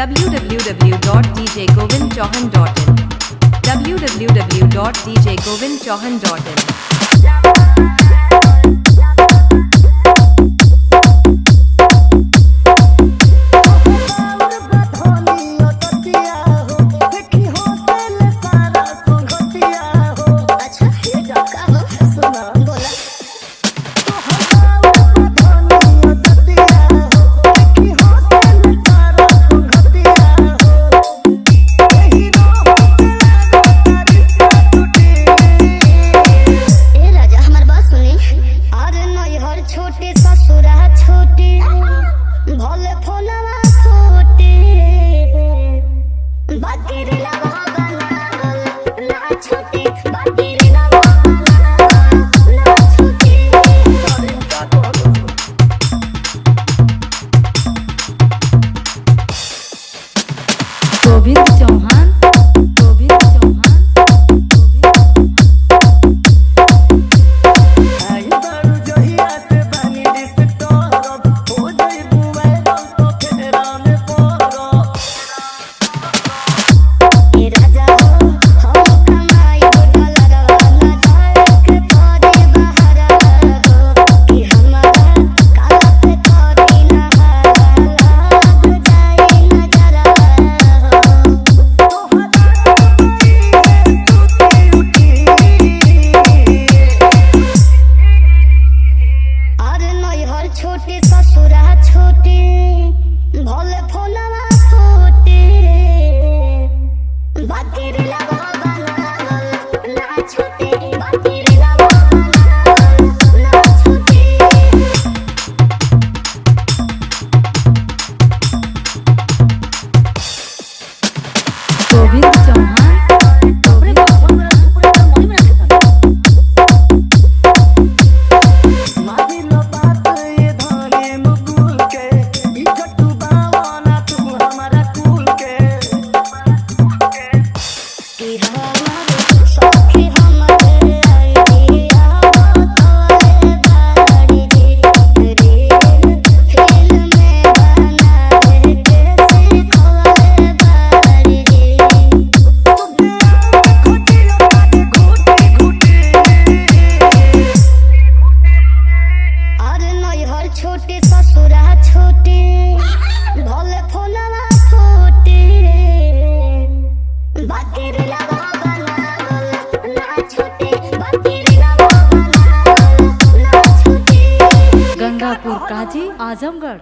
www.djgovindchauhan.in www.djgovindchauhan.in छोटे ससुरा छोटे भले फोनवा छोटे बाकी रे लगा ना छोटे बाकी रे लगा ना छोटे गोविंद चौहान छोटे ससुरा छोटे भले फोनवा छोटे बाकी रे लगा ना छोटे बाकी रे लगा ना छोटे गोविंद चौहान छोटे ससुरा छोटे भले फोनवा छोटे बाकी रे लगा ना छोटे बाकी रे लगा ना छोटे गंगापुर काजी आजमगढ़